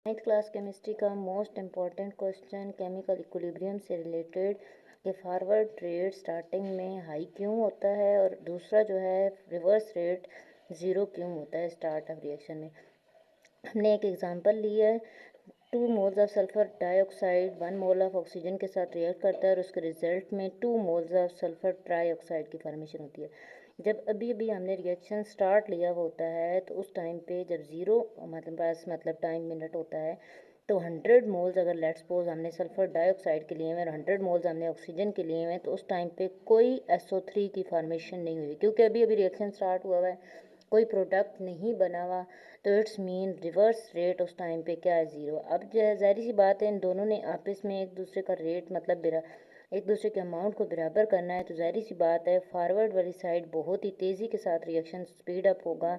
Ninth class chemistry का most important question chemical equilibrium से related कि फॉरवर्ड रेट स्टार्टिंग में हाई क्यों होता है और दूसरा जो है रिवर्स रेट ज़ीरो क्यों होता है स्टार्ट ऑफ रिएक्शन में। हमने एक एग्जांपल ली है 2 moles of sulphur dioxide 1 mole of oxygen के साथ रिएक्ट करता है और उसके रिजल्ट में 2 मोल्स ऑफ सल्फर ट्राईऑक्साइड की फॉर्मेशन होती है। जब अभी अभी हमने रिएक्शन स्टार्ट लिया हुआ होता है तो उस टाइम पे जब ज़ीरो मतलब टाइम मिनट होता है तो 100 मोल्स अगर लेट्स सपोज हमने सल्फर डाइऑक्साइड के लिए में और 100 मोल्स हमने ऑक्सीजन के लिए में तो उस टाइम पे कोई SO3 की फॉर्मेशन नहीं हुई क्योंकि अभी अभी रिएक्शन स्टार्ट हुआ है, कोई प्रोडक्ट नहीं बना हुआ, तो इट्स मीन रिवर्स रेट उस टाइम पे क्या है ज़ीरो। अब ज़ाहिर सी बात है इन दोनों ने आपस में एक दूसरे का रेट एक दूसरे के अमाउंट को बराबर करना है, तो ज़ाहिर सी बात है फॉरवर्ड वाली साइड बहुत ही तेज़ी के साथ रिएक्शन स्पीड अप होगा,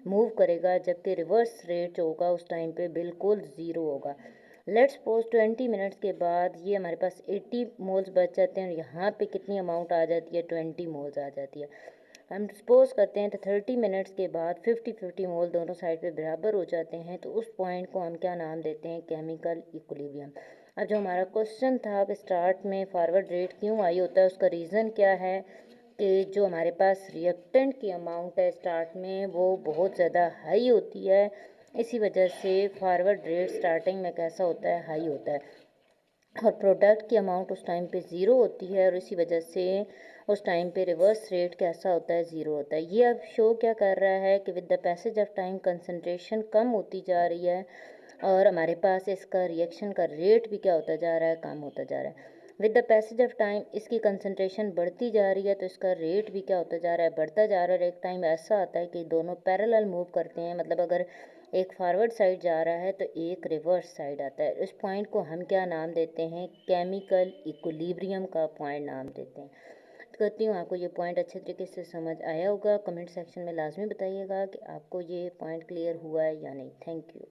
मूव करेगा, जबकि रिवर्स रेट जो होगा उस टाइम पे बिल्कुल ज़ीरो होगा। लेट्स सपोज 20 मिनट्स के बाद ये हमारे पास 80 मोल्स बच जाते हैं और यहाँ पे कितनी अमाउंट आ जाती है 20 मोल्स आ जाती है। हम सपोज करते हैं तो 30 मिनट्स के बाद 50-50 मोल दोनों साइड पे बराबर हो जाते हैं, तो उस पॉइंट को हम क्या नाम देते हैं केमिकल इक्विलिब्रियम। अब जो हमारा क्वेश्चन था कि स्टार्ट में फॉरवर्ड रेट क्यों हाई होता है, उसका रीज़न क्या है कि जो हमारे पास रिएक्टेंट की अमाउंट है स्टार्ट में वो बहुत ज़्यादा हाई होती है, इसी वजह से फॉरवर्ड रेट स्टार्टिंग में कैसा होता है, हाई होता है, और प्रोडक्ट की अमाउंट उस टाइम पे ज़ीरो होती है और इसी वजह से उस टाइम पे रिवर्स रेट कैसा होता है, ज़ीरो होता है। ये अब शो क्या कर रहा है कि with the passage of time concentration कम होती जा रही है और हमारे पास इसका रिएक्शन का रेट भी क्या होता जा रहा है, कम होता जा रहा है। With the passage of time इसकी कंसंट्रेशन बढ़ती जा रही है तो इसका रेट भी क्या होता जा रहा है, बढ़ता जा रहा है। एक टाइम ऐसा आता है कि दोनों पैरेलल मूव करते हैं, मतलब अगर एक फॉरवर्ड साइड जा रहा है तो एक रिवर्स साइड आता है। इस पॉइंट को हम क्या नाम देते हैं, केमिकल इक्विलिब्रियम का पॉइंट नाम देते हैं। तो कहती हूँ आपको ये पॉइंट अच्छे तरीके से समझ आया होगा। कमेंट सेक्शन में लाजमी बताइएगा कि आपको ये पॉइंट क्लियर हुआ है या नहीं। Thank you.